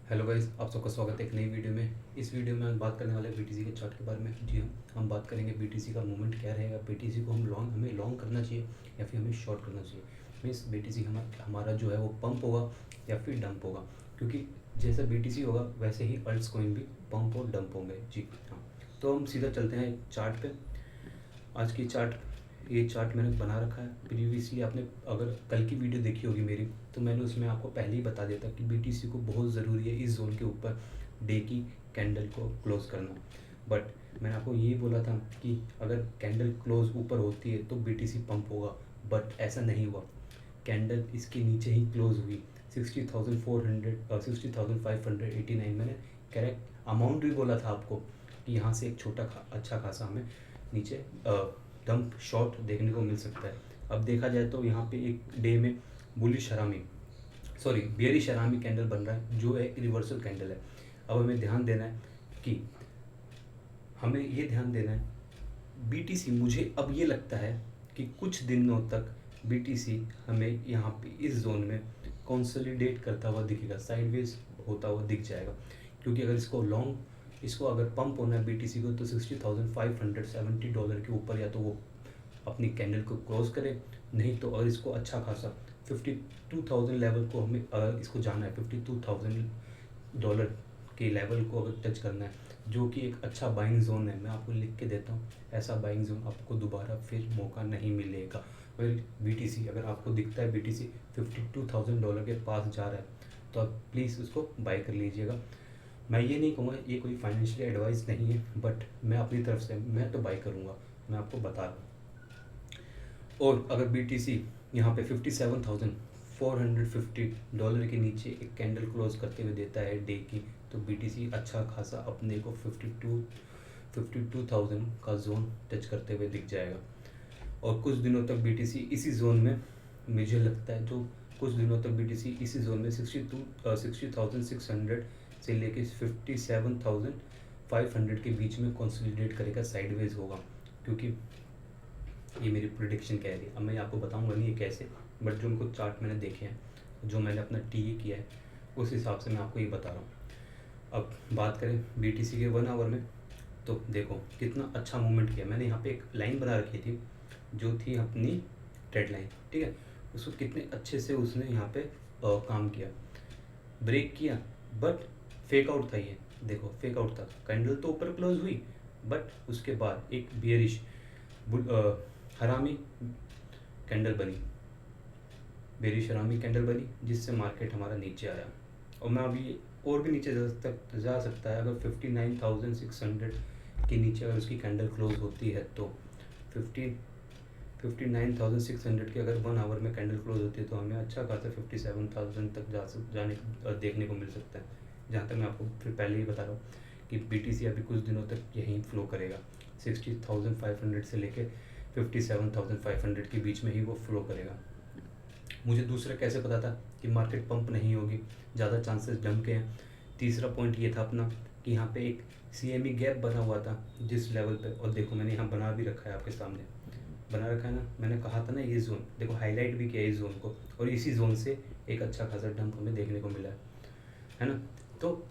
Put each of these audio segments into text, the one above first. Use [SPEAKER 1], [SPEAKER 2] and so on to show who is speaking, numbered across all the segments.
[SPEAKER 1] Hello guys, आप सबका स्वागत है एक नई वीडियो में। इस वीडियो में हम बात करने वाले हैं बीटीसी के चार्ट के बारे में। जी हाँ, हम बात करेंगे बीटीसी का मूवमेंट क्या रहेगा, बीटीसी को हमें लॉन्ग करना चाहिए या फिर हमें शॉर्ट करना चाहिए। मीन्स बीटीसी हमारा जो है वो पंप होगा या फिर डंप होगा, क्योंकि जैसा बीटीसी होगा वैसे ही अल्ट्स कॉइन भी पंप और डंप होंगे। जी हाँ, तो हम सीधा चलते हैं चार्ट पे। आज की ये चार्ट मैंने बना रखा है। प्रीवियसली आपने अगर कल की वीडियो देखी होगी मेरी, तो मैंने उसमें आपको पहले ही बता दिया था कि बीटीसी को बहुत ज़रूरी है इस जोन के ऊपर डे की कैंडल को क्लोज करना। बट मैंने आपको ये बोला था कि अगर कैंडल क्लोज ऊपर होती है तो बीटीसी पंप होगा, बट ऐसा नहीं हुआ। कैंडल इसके नीचे ही क्लोज हुई 60,400 60,589। मैंने करेक्ट अमाउंट भी बोला था आपको कि यहाँ से एक अच्छा खासा हमें नीचे डंप शॉट देखने को मिल सकता है। अब देखा जाए तो यहाँ पे एक डे में बियरिश हरामी कैंडल बन रहा है, जो एक रिवर्सल कैंडल है। अब हमें ध्यान देना है कि बीटीसी, मुझे अब ये लगता है कि कुछ दिनों तक बीटीसी हमें यहाँ पे इस जोन में कंसोलिडेट करता हुआ दिखेगा, साइडवेज होता हुआ दिख जाएगा। क्योंकि अगर इसको अगर पंप होना है बीटीसी को, तो $60,570 के ऊपर या तो वो अपनी कैंडल को क्लोज करे, नहीं तो अगर इसको अच्छा खासा 52,000 लेवल को हमें अगर इसको जाना है, $52,000 के लेवल को अगर टच करना है, जो कि एक अच्छा बाइंग जोन है। मैं आपको लिख के देता हूँ, ऐसा बाइंग जोन आपको दोबारा फिर मौका नहीं मिलेगा। अगर बीटीसी अगर आपको दिखता है बीटीसी $52,000 के पास जा रहा है, तो आप प्लीज़ उसको बाय कर लीजिएगा। मैं ये नहीं कहूँगा, ये कोई फाइनेंशियल एडवाइस नहीं है, बट मैं अपनी तरफ से मैं तो बाय करूँगा, मैं आपको बता रहा हूँ। और अगर बीटीसी यहाँ पे $57,450 के नीचे एक कैंडल क्लोज करते हुए देता है डे की, तो बीटीसी अच्छा खासा अपने को 52,000 का जोन टच करते हुए दिख जाएगा। और कुछ दिनों तक बीटीसी इसी जोन में, मुझे लगता है जो कुछ दिनों तक बीटीसी इसी जोन में 60,600 से लेके 57,500 के बीच में कंसोलिडेट करेगा, साइडवेज होगा। क्योंकि ये मेरी प्रिडिक्शन कह रही है। अब मैं आपको बताऊंगा नहीं ये कैसे, बट जो उनको चार्ट मैंने देखे हैं, जो मैंने अपना टी किया है, उस हिसाब से मैं आपको ये बता रहा हूँ। अब बात करें बीटीसी के 1 आवर में, तो देखो कितना अच्छा मूवमेंट किया। मैंने यहाँ पे एक लाइन बना रखी थी जो थी अपनी ट्रेड लाइन, ठीक है। उसको कितने अच्छे से उसने यहाँ पे काम किया, ब्रेक किया, बट फेक आउट था ये। देखो फेक आउट था, कैंडल तो ऊपर क्लोज हुई, बट उसके बाद एक बियरिश हरामी कैंडल बनी, बेरिश हरामी कैंडल बनी, जिससे मार्केट हमारा नीचे आया। और मैं अभी और भी नीचे जा सकता है। अगर 59,600 के नीचे अगर उसकी कैंडल क्लोज होती है, तो 59,600 की अगर 1 आवर में कैंडल क्लोज होती है, तो हमें अच्छा खासा 57,000 तक जाने देखने को मिल सकता है। जहाँ तक मैं आपको फिर पहले ही बता रहा हूँ कि बीटीसी अभी कुछ दिनों तक यहीं फ्लो करेगा, 60,500 से लेके 57,500 के बीच में ही वो फ्लो करेगा। मुझे दूसरा कैसे पता था कि मार्केट पंप नहीं होगी, ज़्यादा चांसेस डंप के हैं। तीसरा पॉइंट ये था अपना कि यहाँ पे एक सीएमई गैप बना हुआ था जिस लेवल पे, और देखो मैंने यहाँ बना भी रखा है, आपके सामने बना रखा है ना। मैंने कहा था ना ये जोन, देखो हाईलाइट भी किया इस जोन को, और इसी जोन से एक अच्छा खासा डंप हमें देखने को मिला है ना। तो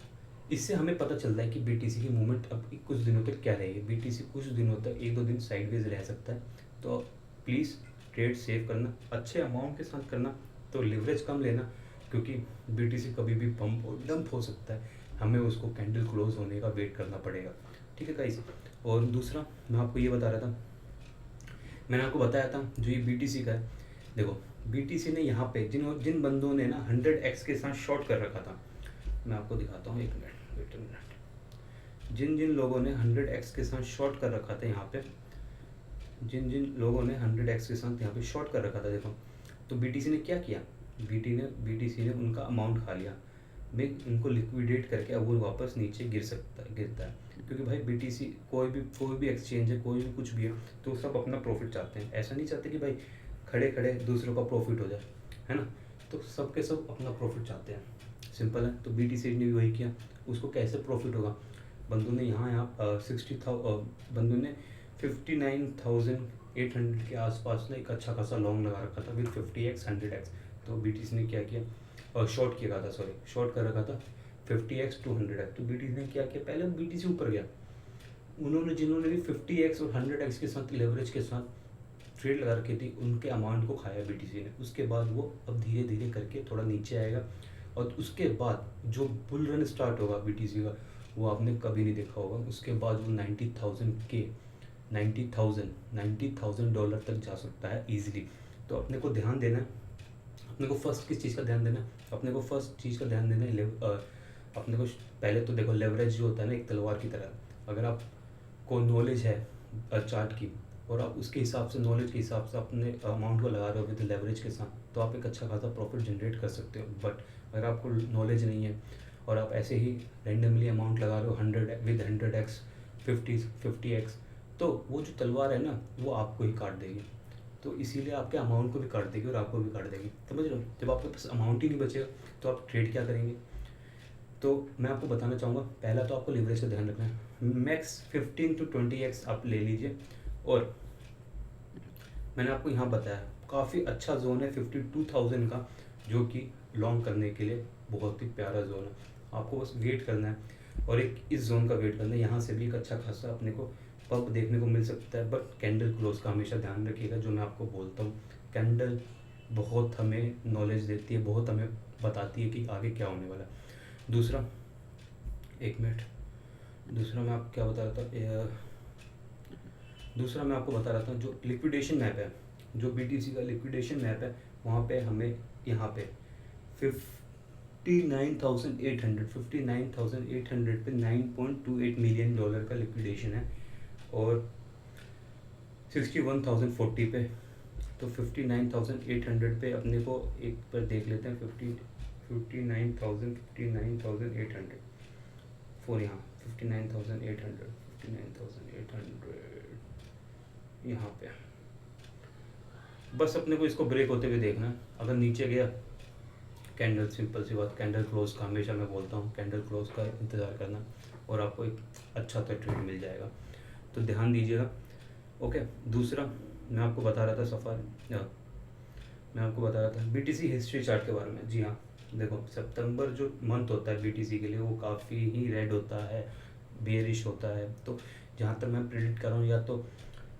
[SPEAKER 1] इससे हमें पता चलता है कि बीटीसी की मूवमेंट अब कुछ दिनों तक क्या रहेगी। बीटीसी कुछ दिनों तक 1-2 दिन साइडवेज रह सकता है, तो प्लीज़ ट्रेड सेव करना, अच्छे अमाउंट के साथ करना, तो लिवरेज कम लेना, क्योंकि बीटीसी कभी भी पंप और डंप हो सकता है, हमें उसको कैंडल क्लोज होने का वेट करना पड़ेगा, ठीक है गाइस। और दूसरा मैं आपको ये बता रहा था, मैंने आपको बताया था जो ये बीटीसी का है, देखो बीटीसी ने यहाँ पे जिन बंदों ने ना 100x के साथ शॉर्ट कर रखा था, मैं आपको दिखाता हूँ, एक मिनट वेट मिनट। जिन जिन लोगों ने 100x के साथ शॉर्ट कर रखा था यहाँ पे, जिन जिन लोगों ने 100x के साथ यहाँ पे शॉर्ट कर रखा था, देखो तो बीटीसी ने क्या किया, बीटीसी ने उनका अमाउंट खा लिया, मैं उनको लिक्विडेट करके अब वो वापस नीचे गिरता है। क्योंकि भाई बीटीसी कोई भी एक्सचेंज है, कोई भी कुछ भी है, तो सब अपना प्रॉफिट चाहते हैं। ऐसा नहीं चाहते कि भाई खड़े खड़े दूसरों का प्रॉफिट हो जाए, है ना। तो सब के सब अपना प्रॉफिट चाहते हैं, सिंपल है। तो बीटीसी ने भी वही किया। उसको कैसे प्रॉफिट होगा, बंदों ने यहाँ बंदों ने 59,800 के आसपास ना एक अच्छा खासा लॉन्ग लगा रखा था विद 50x 100x। तो बीटीसी ने क्या किया, शॉर्ट किया था, शॉर्ट कर रखा था 50x 200x। तो BTC ने क्या किया, पहले BTC ऊपर गया, उन्होंने जिन्होंने भी 50x और 100x के साथ लेवरेज के साथ ट्रेड लगा रखी थी, उनके अमाउंट को खाया BTC ने। उसके बाद वो अब धीरे धीरे करके थोड़ा नीचे आएगा, और उसके बाद जो बुल रन स्टार्ट होगा BTC का, वो आपने कभी नहीं देखा होगा। उसके बाद वो 90,000 डॉलर तक जा सकता है ईजिली। तो अपने को ध्यान देना है, अपने को फर्स्ट किस चीज़ का ध्यान देना है, अपने को फर्स्ट चीज़ का ध्यान देना है अपने को पहले तो देखो, लेवरेज जो होता है ना एक तलवार की तरह, अगर आपको नॉलेज है चार्ट की, और आप उसके हिसाब से, नॉलेज के हिसाब से अपने अमाउंट को लगा रहे हो विद लेवरेज के साथ, तो आप एक अच्छा खासा प्रॉफिट जनरेट कर सकते हो। बट अगर आपको नॉलेज नहीं है और आप ऐसे ही रैंडमली अमाउंट लगा रहे हो 100x 50x, तो वो जो तलवार है ना, वो आपको ही काट देगी। तो इसीलिए आपके अमाउंट को भी काट देगी और आपको भी काट देगी, समझ रहे हो। जब आपके पास अमाउंट ही नहीं बचेगा तो आप ट्रेड क्या करेंगे। तो मैं आपको बताना चाहूँगा, पहला तो आपको लिवरेज का ध्यान रखना है, मैक्स 15 to 20x आप ले लीजिए। और मैंने आपको यहाँ बताया काफ़ी अच्छा जोन है 52,000 का, जो कि लॉन्ग करने के लिए बहुत ही प्यारा जोन है। आपको बस वेट करना है और एक इस जोन का वेट करना है। यहाँ से भी एक अच्छा खासा अपने को पब देखने को मिल सकता है, बट कैंडल क्लोज का हमेशा ध्यान रखिएगा। जो मैं आपको बोलता हूँ, कैंडल बहुत हमें नॉलेज देती है, बहुत हमें बताती है कि आगे क्या होने वाला है। दूसरा, एक मिनट, दूसरा मैं आपको क्या बता रहा था, दूसरा मैं आपको बता रहा था जो लिक्विडेशन मैप है, जो BTC का लिक्विडेशन मैप है, वहाँ पे हमें यहाँ पे 59,800 पे 9.28 मिलियन डॉलर का लिक्विडेशन है, और 61,040 पे, तो 59,800 पे अपने को एक बार देख लेते हैं। 59,800 फोर, यहाँ 59,800 यहाँ पे, बस अपने को इसको ब्रेक होते हुए देखना है। अगर नीचे गया, कैंडल, सिंपल सी बात, कैंडल क्लोज का हमेशा मैं बोलता हूँ, कैंडल क्लोज का इंतज़ार करना और आपको एक अच्छा सा ट्रेड मिल जाएगा। तो ध्यान दीजिएगा, ओके। दूसरा मैं आपको बता रहा था मैं आपको बता रहा था BTC हिस्ट्री चार्ट के बारे में। जी हाँ, देखो सितंबर जो मंथ होता है BTC के लिए, वो काफ़ी ही रेड होता है, बेरिश होता है। तो जहाँ तक मैं प्रेडिक्ट कर रहा हूँ, या तो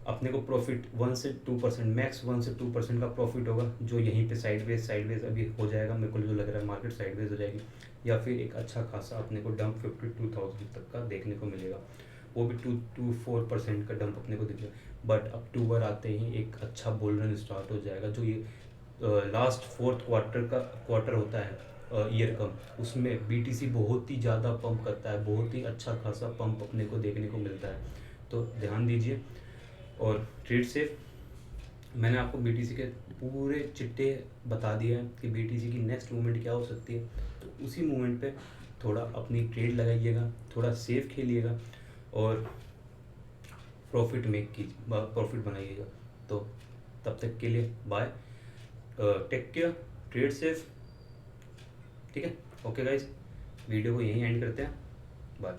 [SPEAKER 1] अपने को प्रॉफिट 1 से 2%, मैक्स 1 से 2% का प्रॉफिट होगा, जो यहीं पे साइडवेज अभी हो जाएगा। मेरे को जो लग रहा है मार्केट साइडवेज हो जाएगी, या फिर एक अच्छा खासा अपने को डंप 52,000 तक का देखने को मिलेगा, वो भी 2 to 4% का डंप अपने को दिखेगा। बट अक्टूबर आते ही एक अच्छा बुल रन स्टार्ट हो जाएगा। जो ये लास्ट 4th क्वार्टर होता है ईयर का, उसमें BTC बहुत ही ज़्यादा पंप करता है, बहुत ही अच्छा खासा पंप अपने को देखने को मिलता है। तो ध्यान दीजिए और ट्रेड सेफ। मैंने आपको BTC के पूरे चिट्टे बता दिए हैं कि BTC की नेक्स्ट मूवमेंट क्या हो सकती है। तो उसी मूवमेंट पे थोड़ा अपनी ट्रेड लगाइएगा, थोड़ा सेफ खेलिएगा और प्रॉफिट बनाइएगा। तो तब तक के लिए bye, take care, trade safe, ठीक है। ओके गाइस, वीडियो को यहीं एंड करते हैं, बाय।